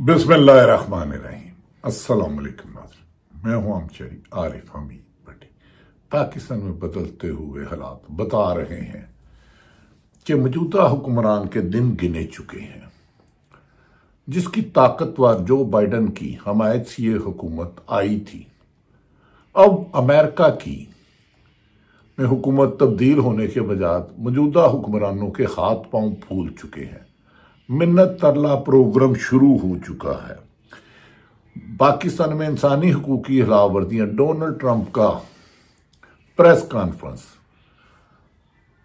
बिस्मिल्लाहिर्रहमानिर्रहीम। अस्सलाम वालेकुम नाज़रीन, मैं हूं आमचरी आरिफ हमीद भट्टी। पाकिस्तान में बदलते हुए हालात बता रहे हैं कि मौजूदा हुक्मरान के दिन गिने चुके हैं। जिसकी ताकतवर जो बाइडन की हमायत से ये हुकूमत आई थी, अब अमेरिका की में हुकूमत तब्दील होने के बजाय मौजूदा हुक्मरानों के हाथ पांव फूल चुके हैं। मिन्नत तरला प्रोग्राम शुरू हो चुका है। पाकिस्तान में इंसानी हकूक की खिलाफवर्जियां, डोनाल्ड ट्रंप का प्रेस कॉन्फ्रेंस,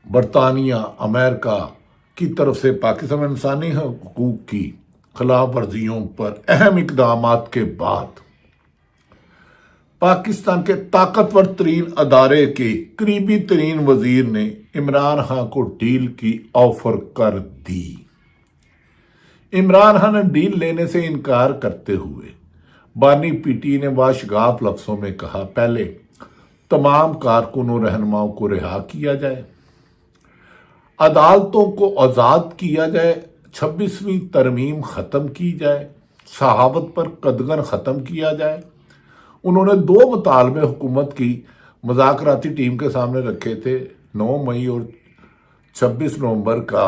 बरतानिया अमेरिका की तरफ से पाकिस्तान में इंसानी हकूक की खिलाफ वर्जियों पर अहम इकदामात के बाद पाकिस्तान के ताकतवर तरीन अदारे के करीबी तरीन वजीर ने इमरान खान को डील की ऑफर कर दी। इमरान खान ने डील लेने से इनकार करते हुए बानी पीटी ने वाशगाफ लफ्जों में कहा, पहले तमाम कारकुनों रहनुमाओं को रिहा किया जाए, अदालतों को आज़ाद किया जाए, 26वीं तरमीम ख़त्म की जाए, सहावत पर कदगन ख़त्म किया जाए। उन्होंने दो मुतालबे हुकूमत की मुज़ाकराती टीम के सामने रखे थे, 9 मई और 26 नवंबर का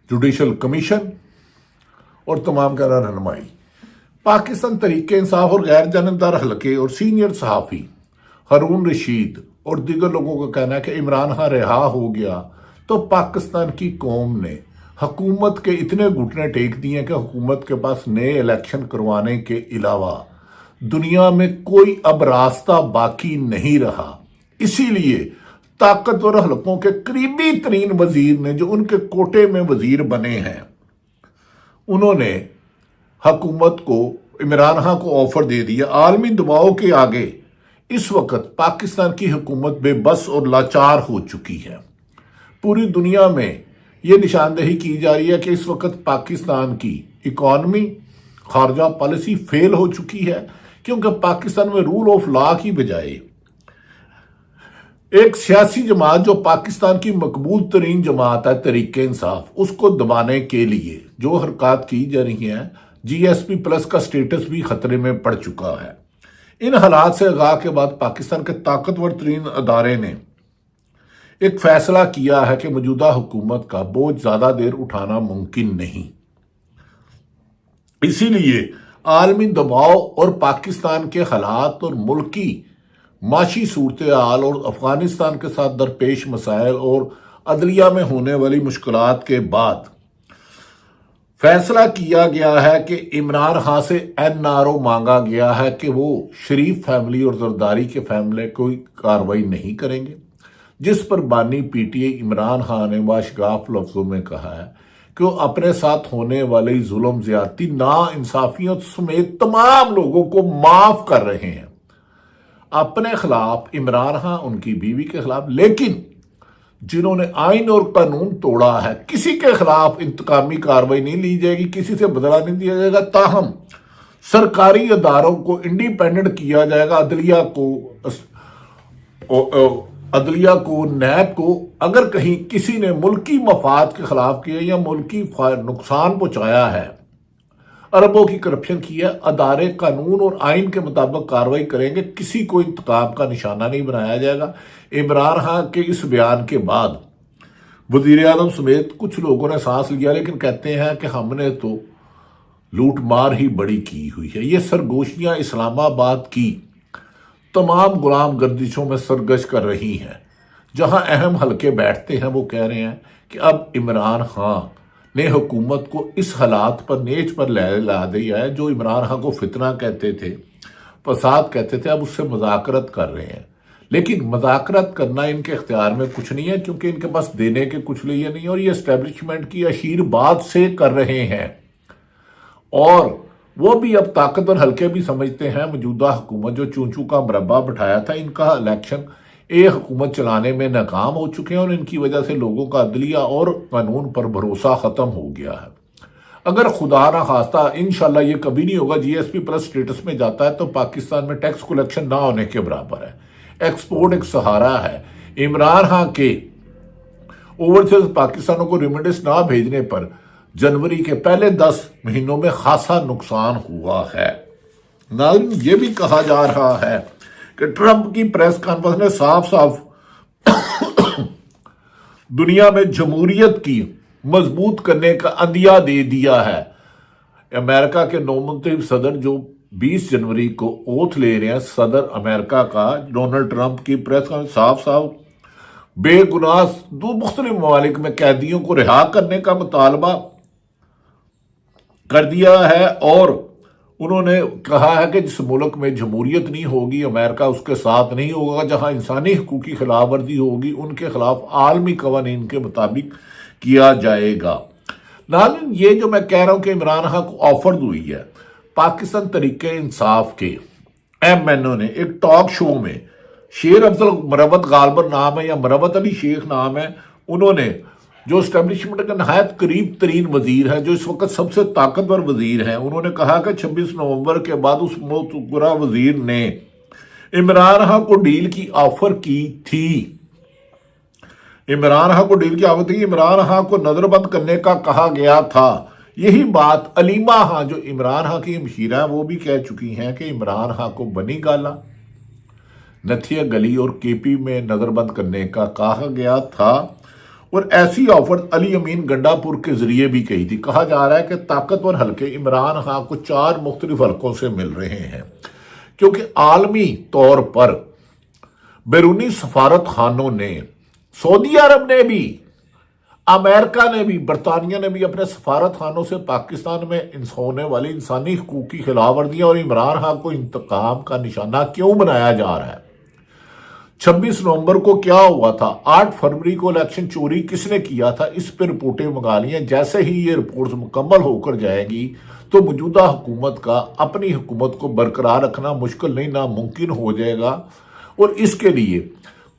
जुडिशल कमीशन और तमाम का रहनुमाई। पाकिस्तान तहरीक इंसाफ और गैर जानबदार हलके और सीनियर सहाफ़ी हारून रशीद और दीगर लोगों का कहना है कि इमरान खान रिहा हो गया तो पाकिस्तान की कौम ने हुकूमत के इतने घुटने टेक दिए कि हुकूमत के पास नए इलेक्शन करवाने के अलावा दुनिया में कोई अब रास्ता बाकी नहीं रहा। इसीलिए ताकतवर हलकों के करीबी तरीन वजीर ने, जो उनके कोटे में वजीर बने हैं, उन्होंने हुकूमत को, इमरान खान को ऑफर दे दिया। आलमी दबाव के आगे इस वक्त पाकिस्तान की हुकूमत बेबस और लाचार हो चुकी है। पूरी दुनिया में ये निशानदेही की जा रही है कि इस वक्त पाकिस्तान की इकॉनमी, खारजा पॉलिसी फेल हो चुकी है, क्योंकि पाकिस्तान में रूल ऑफ लॉ की बजाय एक सियासी जमात जो पाकिस्तान की मकबूल तरीन जमात है तहरीक इंसाफ, उसको दबाने के लिए जो हरकत की जा रही हैं, GSP प्लस का स्टेटस भी खतरे में पड़ चुका है। इन हालात से आगाह के बाद पाकिस्तान के ताकतवर तरीन अदारे ने एक फैसला किया है कि मौजूदा हुकूमत का बोझ ज्यादा देर उठाना मुमकिन नहीं। इसीलिए आलमी दबाव और पाकिस्तान के हालात और मुल्की माशी सूरत हाल और अफगानिस्तान के साथ दरपेश मसाइल और अदलिया में होने वाली मुश्किलात के बाद फैसला किया गया है कि इमरान खान से NRO मांगा गया है कि वो शरीफ फैमिली और जरदारी के फैमिली कोई कार्रवाई नहीं करेंगे, जिस पर बानी PTI इमरान खान ने वाशगाफ लफ्जों में कहा है कि वो अपने साथ होने वाली जुल्म ज्यादती, ना इंसाफियों समेत तमाम लोगों को माफ कर रहे हैं। अपने खिलाफ इमरान खान, उनकी बीवी के खिलाफ, लेकिन जिन्होंने आइन और कानून तोड़ा है, किसी के खिलाफ इंतकामी कार्रवाई नहीं ली जाएगी, किसी से बदला नहीं दिया जाएगा। ताहम सरकारी अदारों को इंडिपेंडेंट किया जाएगा, अदलिया को नैब को, अगर कहीं किसी ने मुल्की मफाद के खिलाफ किया या मुल्की नुकसान पहुंचाया है, अरबों की करप्शन की है, अदारे कानून और आइन के मुताबिक कार्रवाई करेंगे, किसी को इंतकाम का निशाना नहीं बनाया जाएगा। इमरान खान के इस बयान के बाद वजीर आज़म समेत कुछ लोगों ने सांस लिया, लेकिन कहते हैं कि हमने तो लूट मार ही बड़ी की हुई है। ये सरगोशियां इस्लामाबाद की तमाम गुलाम गर्दिशों में सरगश कर रही हैं। जहां अहम हलके बैठते हैं वो कह रहे हैं कि अब इमरान खान ने हुकूमत को इस हालात पर नेच पर ला दिया है। जो इमरान खान को फितना कहते थे, फसाद कहते थे, अब उससे मुज़ाकरत कर रहे हैं। लेकिन मुज़ाकरत करना इनके इख्तियार में कुछ नहीं है, क्योंकि इनके पास देने के कुछ लिए नहीं, और ये एस्टेब्लिशमेंट की आशीर्वाद से कर रहे हैं। और वो भी अब ताकतवर हल्के भी समझते हैं मौजूदा हुकूमत जो चूंचू का मरबा बिठाया था, इनका इलेक्शन हुकूमत चलाने में नाकाम हो चुके हैं और इनकी वजह से लोगों का अदलिया और कानून पर भरोसा खत्म हो गया है। अगर खुदा ना खास्ता, इंशाल्लाह ये कभी नहीं होगा, GSP प्लस स्टेटस में जाता है तो पाकिस्तान में टैक्स कलेक्शन ना होने के बराबर है। एक्सपोर्ट एक सहारा है। इमरान खान के ओवरसीज पाकिस्तानों को रेमिटेंस ना भेजने पर जनवरी के पहले 10 महीनों में खासा नुकसान हुआ है। नाज़रीन, ये भी कहा जा रहा है कि ट्रंप की प्रेस कॉन्फ्रेंस ने साफ साफ दुनिया में जमहूरियत की मजबूत करने का अंदिया दे दिया है। अमेरिका के नौमुंतखब सदर जो 20 जनवरी को ओथ ले रहे हैं, सदर अमेरिका का डोनाल्ड ट्रंप की प्रेस कॉन्फ्रेंस साफ साफ बेगुनाह दो मुख्तलिफ ममालिक में कैदियों को रिहा करने का मुतालबा कर दिया है, और उन्होंने कहा है कि जिस मुल्क में जमहूरियत नहीं होगी, अमेरिका उसके साथ नहीं होगा। जहां इंसानी हकूक की खिलाफ वर्जी होगी, उनके खिलाफ आलमी कवानीन के मुताबिक किया जाएगा। नाज़रीन, ये जो मैं कह रहा हूं कि इमरान खान को ऑफर हुई है, पाकिस्तान तरीके इंसाफ के MNO ने एक टॉक शो में, शेर अफजल मरवत गालबर नाम है या मरवत अली शेख नाम है, उन्होंने जो इस्टेब्लिशमेंट का नहायत करीब तरीन वजीर है, जो इस वक्त सबसे ताकतवर वजीर है, उन्होंने कहा कि 26 नवंबर के बाद उस मुतक़र्रा वजीर ने इमरान खान को डील की ऑफर की थी। इमरान खान को डील की ऑफर थी, इमरान खान को नजरबंद करने का कहा गया था। यही बात अलीमा खान जो इमरान खान की हमशीरा है वो भी कह चुकी हैं कि इमरान खान को बनी गाला, नथिया गली और KP में नजरबंद करने का कहा गया था। और ऐसी ऑफर अली अमीन गंडापुर के जरिए भी कही थी। कहा जा रहा है कि ताकतवर हल्के इमरान खान को 4 मुख्तलिफ हल्कों से मिल रहे हैं, क्योंकि आलमी तौर पर बैरूनी सफारत खानों ने, सऊदी अरब ने भी, अमेरिका ने भी, बरतानिया ने भी अपने सफारत खानों से पाकिस्तान में होने वाली इंसानी हकूक की खिलाफ वर्जियां और इमरान खान को इंतकाम का निशाना क्यों बनाया जा रहा है। 26 नवंबर को क्या हुआ था, 8 फरवरी को इलेक्शन चोरी किसने किया था, इस पर रिपोर्टें मंगा ली हैं। जैसे ही ये रिपोर्ट्स मुकम्मल होकर जाएगी तो मौजूदा हुकूमत का अपनी हुकूमत को बरकरार रखना मुश्किल नहीं नामुमकिन हो जाएगा। और इसके लिए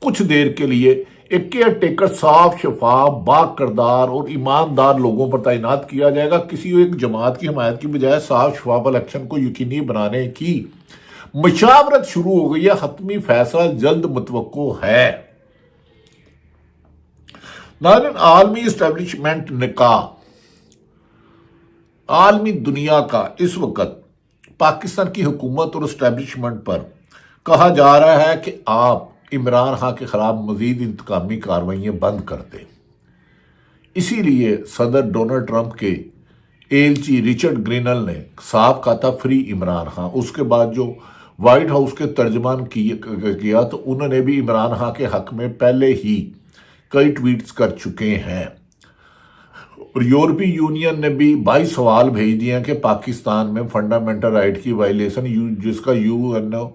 कुछ देर के लिए एक केयर टेकर साफ शफाफ बाकिरदार और ईमानदार लोगों पर तैनात किया जाएगा। किसी एक जमात की हमायत की बजाय साफ शफाफ इलेक्शन को यकीनी बनाने की मशावरत शुरू हो गई है। हतमी फैसला जल्द मुतवक्को है। नाज़रीन, आलमी इस्टेब्लिशमेंट ने कहा, आलमी दुनिया का इस वक्त पाकिस्तान की हुकूमत और इस्टेब्लिशमेंट पर कहा जा रहा है कि आप इमरान खान के खिलाफ मजीद इंतकामी कार्रवाइयां बंद कर दें। इसीलिए सदर डोनाल्ड ट्रंप के एलची रिचर्ड ग्रीनल ने साफ कहा था फ्री इमरान खान। उसके बाद जो व्हाइट हाउस के तर्जमान किया तो उन्होंने भी इमरान खान के हक में पहले ही कई ट्वीट्स कर चुके हैं। और यूरोपीय यूनियन ने भी 22 सवाल भेज दिए हैं कि पाकिस्तान में फंडामेंटल राइट की वायलेशन जिसका UN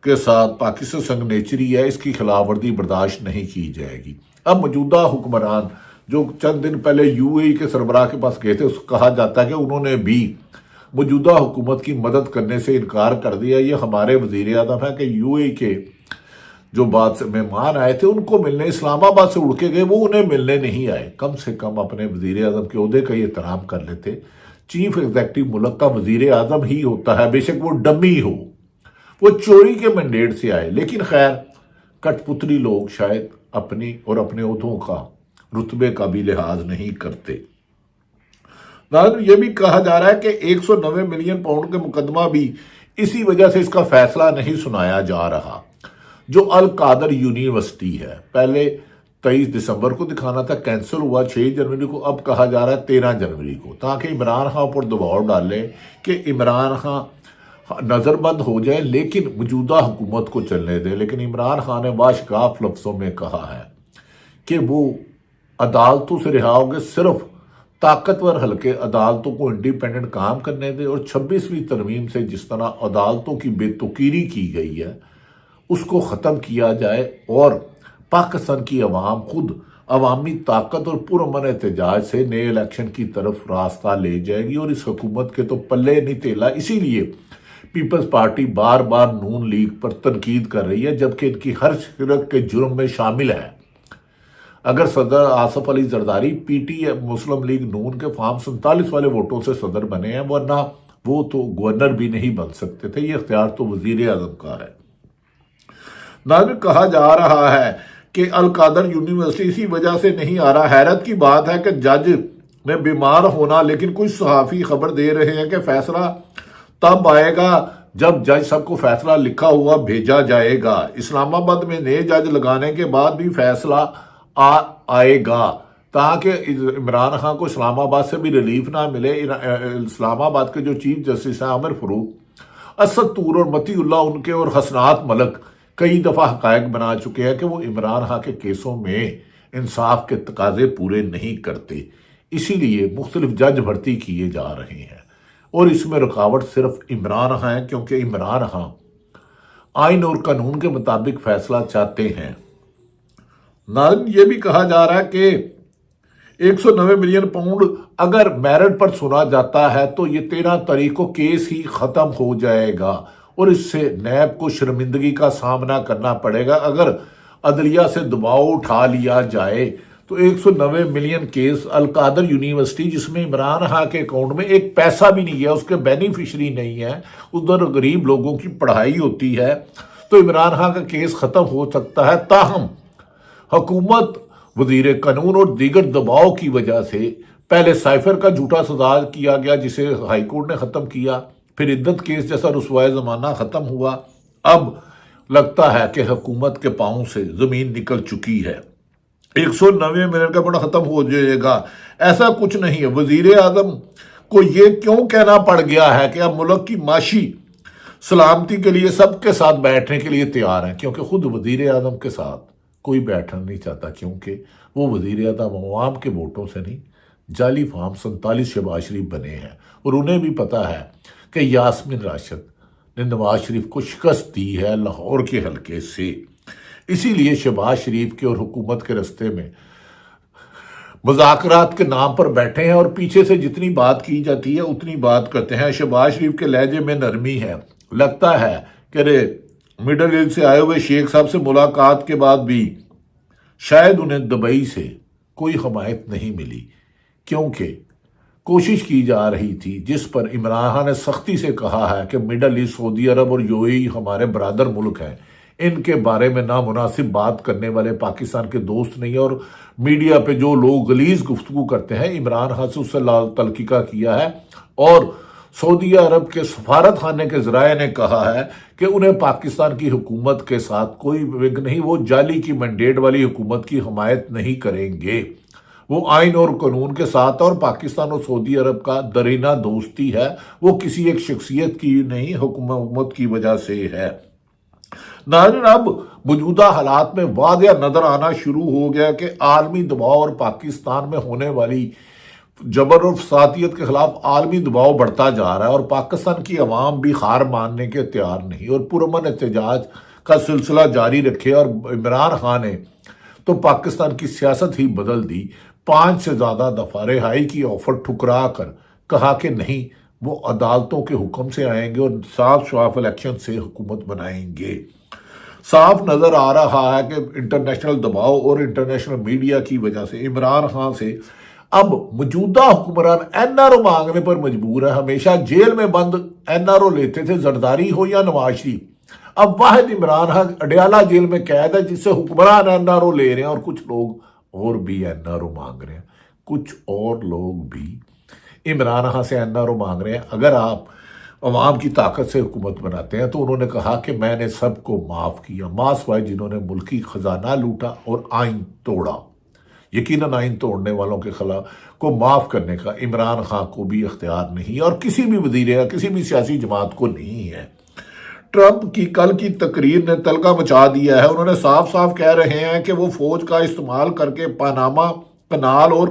के साथ पाकिस्तान सिग्नेचरी है, इसकी खिलाफ वर्जी बर्दाश्त नहीं की जाएगी। अब मौजूदा हुक्मरान जो चंद दिन पहले UAE के सरबराह के पास गए थे, उसको कहा जाता है कि उन्होंने भी मौजूदा हुकूमत की मदद करने से इनकार कर दिया। ये हमारे वजीर आज़म है कि UAE के जो बाद से मेहमान आए थे उनको मिलने इस्लामाबाद से उड़ के गए, वो उन्हें मिलने नहीं आए। कम से कम अपने वजीर आज़म के ओहदे का एहतराम कर लेते। चीफ एग्जेक्टिव मुल्क का वजीर आज़म ही होता है, बेशक वो डमी हो, वो चोरी के मैंडेट से आए। लेकिन खैर कठपुतली लोग शायद अपनी और अपने ओहदों का रुतबे का भी लिहाज नहीं करते। ये भी कहा जा रहा है कि 190 मिलियन पाउंड के मुकदमा भी इसी वजह से इसका फैसला नहीं सुनाया जा रहा। जो अल कादर यूनिवर्सिटी है, पहले 23 दिसंबर को दिखाना था, कैंसिल हुआ 6 जनवरी को। अब कहा जा रहा है 13 जनवरी को, ताकि इमरान खान पर दबाव डाले कि इमरान खान नजरबंद हो जाए लेकिन मौजूदा हुकूमत को चलने दे। लेकिन इमरान खान ने वाशगाफ लफ्जों में कहा है कि वो अदालतों से रिहा होंगे, सिर्फ ताकतवर हल्के अदालतों को इंडिपेंडेंट काम करने दे। और 26वीं तरमीम से जिस तरह अदालतों की बेतुकीरी की गई है उसको ख़त्म किया जाए और पाकिस्तान की अवाम खुद अवामी ताकत और पुरअमन एहतजाज से नए इलेक्शन की तरफ रास्ता ले जाएगी। और इस हुकूमत के तो पल्ले नहीं तेला। इसीलिए पीपल्स पार्टी बार बार नून लीग पर तनकीद कर रही है, जबकि इनकी हर शिरक के जुर्म में शामिल है। अगर सदर आसफ अली जरदारी PTI मुस्लिम लीग नून के फॉर्म 47 वाले वोटों से सदर बने हैं, वरना वो तो गवर्नर भी नहीं बन सकते थे। ये इख्तियार तो वजीर आजम का है। नाज़रीन, कहा जा रहा है कि अल कादर यूनिवर्सिटी इसी वजह से नहीं आ रहा। हैरत की बात है कि जज میں بیمار ہونا، لیکن کچھ صحافی خبر دے رہے ہیں کہ فیصلہ تب آئے گا جب جج صاحب کو فیصلہ لکھا ہوا بھیجا جائے گا۔ اسلام آباد میں نئے جج لگانے کے بعد بھی فیصلہ آئے گا تاکہ عمران خان کو اسلام آباد سے بھی ریلیف نہ ملے۔ اسلام آباد کے جو چیف جسٹس ہیں عامر فاروق، اسد طور اور متی اللہ ان کے اور حسنات ملک کئی دفعہ حقائق بنا چکے ہیں کہ وہ عمران خان کے کیسوں میں انصاف کے تقاضے پورے نہیں کرتے، اسی لیے مختلف جج بھرتی کیے جا رہے ہیں، اور اس میں رکاوٹ صرف عمران خان ہے، کیونکہ عمران خان آئین اور قانون کے مطابق فیصلہ چاہتے ہیں۔ ناظرین، یہ بھی کہا جا رہا ہے کہ 190 ملین پاؤنڈ اگر میرٹ پر سنا جاتا ہے تو یہ 13 تاریخ کو کیس ہی ختم ہو جائے گا، اور اس سے نیب کو شرمندگی کا سامنا کرنا پڑے گا۔ اگر عدلیہ سے دباؤ اٹھا لیا جائے تو 190 ملین کیس القادر یونیورسٹی، جس میں عمران خان کے اکاؤنٹ میں ایک پیسہ بھی نہیں ہے، اس کے بینیفیشری نہیں ہے، ادھر غریب لوگوں کی پڑھائی ہوتی ہے، تو عمران خان کا کیس ختم ہو سکتا ہے۔ تاہم حکومت، وزیر قانون اور دیگر دباؤ کی وجہ سے پہلے سائفر کا جھوٹا سزا کیا گیا جسے ہائی کورٹ نے ختم کیا، پھر عدت کیس جیسا رسوائے زمانہ ختم ہوا، اب لگتا ہے کہ حکومت کے پاؤں سے زمین نکل چکی ہے۔ 190 منٹ کا بڑا ختم ہو جائے گا، ایسا کچھ نہیں ہے۔ وزیر اعظم کو یہ کیوں کہنا پڑ گیا ہے کہ اب ملک کی معاشی سلامتی کے لیے سب کے ساتھ بیٹھنے کے لیے تیار ہیں؟ کیونکہ خود وزیر اعظم کے ساتھ کوئی بیٹھنا نہیں چاہتا، کیونکہ وہ وزیر اعظم عوام کے ووٹوں سے نہیں، جعلی فارم 47 شہباز شریف بنے ہیں، اور انہیں بھی پتا ہے کہ یاسمین راشد نے نواز شریف کو شکست دی ہے لاہور کے حلقے سے، اسی لیے شہباز شریف کے اور حکومت کے رستے میں مذاکرات کے نام پر بیٹھے ہیں، اور پیچھے سے جتنی بات کی جاتی ہے اتنی بات کرتے ہیں۔ شہباز شریف کے لہجے میں نرمی ہے، لگتا ہے کہ مڈل ایسٹ سے آئے ہوئے شیخ صاحب سے ملاقات کے بعد بھی شاید انہیں دبئی سے کوئی حمایت نہیں ملی، کیونکہ کوشش کی جا رہی تھی جس پر عمران خان نے سختی سے کہا ہے کہ مڈل ایسٹ، سعودی عرب اور یو اے ای ہمارے برادر ملک ہیں، ان کے بارے میں نامناسب بات کرنے والے پاکستان کے دوست نہیں ہیں، اور میڈیا پہ جو لوگ غلیظ گفتگو کرتے ہیں عمران خان سے اس سے تلقیقہ کیا ہے، اور سعودی عرب کے سفارت خانے کے ذرائع نے کہا ہے کہ انہیں پاکستان کی حکومت کے ساتھ کوئی ونگ نہیں، وہ جعلی کی مینڈیٹ والی حکومت کی حمایت نہیں کریں گے، وہ آئین اور قانون کے ساتھ، اور پاکستان اور سعودی عرب کا درینہ دوستی ہے، وہ کسی ایک شخصیت کی نہیں، حکومت کی وجہ سے ہے۔ ناظرین، اب موجودہ حالات میں واضح نظر آنا شروع ہو گیا کہ عالمی دباؤ اور پاکستان میں ہونے والی جبر اور فسادیت کے خلاف عالمی دباؤ بڑھتا جا رہا ہے، اور پاکستان کی عوام بھی ہار ماننے کے تیار نہیں، اور پرامن احتجاج کا سلسلہ جاری رکھے۔ اور عمران خان نے تو پاکستان کی سیاست ہی بدل دی، 5 سے زیادہ دفعہ رہائی کی آفر ٹھکرا کر کہا کہ نہیں، وہ عدالتوں کے حکم سے آئیں گے اور صاف شفاف الیکشن سے حکومت بنائیں گے۔ صاف نظر آ رہا ہے کہ انٹرنیشنل دباؤ اور انٹرنیشنل میڈیا کی وجہ سے عمران خان سے اب موجودہ حکمران این آر او مانگنے پر مجبور ہے۔ ہمیشہ جیل میں بند این آر او لیتے تھے، زرداری ہو یا نواز شریف، اب واحد عمران خان اڈیالہ جیل میں قید ہے جس سے حکمران این آر او لے رہے ہیں، اور کچھ لوگ اور بھی این آر او مانگ رہے ہیں، کچھ اور لوگ بھی عمران خان سے این آر او مانگ رہے ہیں۔ اگر آپ عوام کی طاقت سے حکومت بناتے ہیں تو انہوں نے کہا کہ میں نے سب کو معاف کیا، سوائے جنہوں نے ملکی خزانہ لوٹا اور آئین توڑا۔ یقیناً آئین توڑنے والوں کے خلاف کو معاف کرنے کا عمران خان کو بھی اختیار نہیں، اور کسی بھی وزیر یا کسی بھی سیاسی جماعت کو نہیں ہے۔ ٹرمپ کی کل کی تقریر نے تلکہ مچا دیا ہے، انہوں نے صاف صاف کہہ رہے ہیں کہ وہ فوج کا استعمال کر کے پاناما کنال اور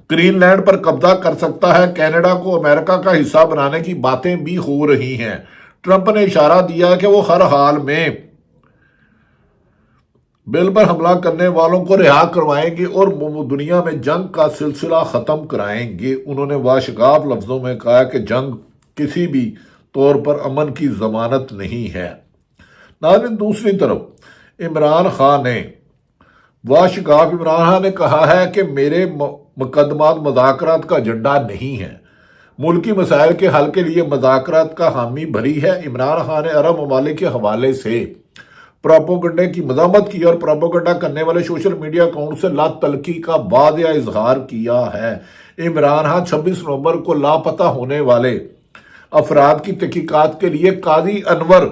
گرین لینڈ پر قبضہ کر سکتا ہے، کینیڈا کو امریکہ کا حصہ بنانے کی باتیں بھی ہو رہی ہیں۔ ٹرمپ نے اشارہ دیا کہ وہ ہر حال میں بل پر حملہ کرنے والوں کو رہا کروائیں گے اور دنیا میں جنگ کا سلسلہ ختم کرائیں گے۔ انہوں نے واشگاف لفظوں میں کہا کہ جنگ کسی بھی طور پر امن کی ضمانت نہیں ہے۔ ناظرین، دوسری طرف عمران خان نے کہا ہے کہ میرے مقدمات مذاکرات کا ایجنڈا نہیں ہے، ملکی مسائل کے حل کے لیے مذاکرات کا حامی بھری ہے۔ عمران خان نے عرب ممالک کے حوالے سے प्रोपोगंडे की मजामत की और प्रोपोगंडा करने वाले सोशल मीडिया अकाउंट से ला तलकी का वादिया इजहार किया है। इमरान खान 26 नवंबर को लापता होने वाले अफराद की तहकीकात के लिए काजी अनवर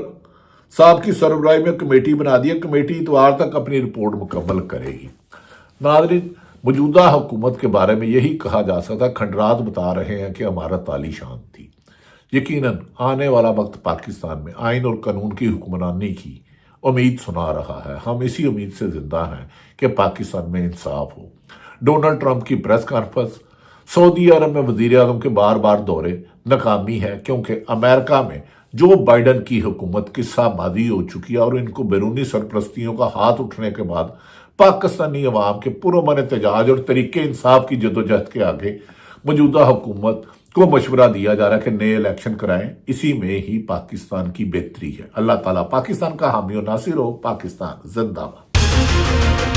साहब की सरबराही में कमेटी बना दी है। कमेटी इतवार तक अपनी रिपोर्ट मुकम्मल करेगी। नाज़रीन, मौजूदा हुकूमत के बारे में यही कहा जा सकता। खंडरात बता रहे हैं कि इमारत आलीशान थी। यकीनन आने वाला वक्त पाकिस्तान में आइन और कानून की हुक्मरानी की उम्मीद सुना रहा है। हम इसी उम्मीद से जिंदा हैं कि पाकिस्तान में इंसाफ हो। डोनाल्ड ट्रंप की प्रेस कॉन्फ्रेंस, सऊदी अरब में वजीर आज़म के बार बार दौरे नाकामी है, क्योंकि अमेरिका में जो बाइडन की हुकूमत किस्सा मादी हो चुकी है और इनको बैरूनी सरपरस्तियों का हाथ उठने के बाद पाकिस्तानी अवाम के पुरअमन एहतजाज और तरीके इंसाफ की जदोजहद के आगे मौजूदा हुकूमत को मशवरा दिया जा रहा है कि नए इलेक्शन कराएं। इसी में ही पाकिस्तान की बेहतरी है। अल्लाह ताला पाकिस्तान का हामी और नासिर हो। पाकिस्तान जिंदाबाद।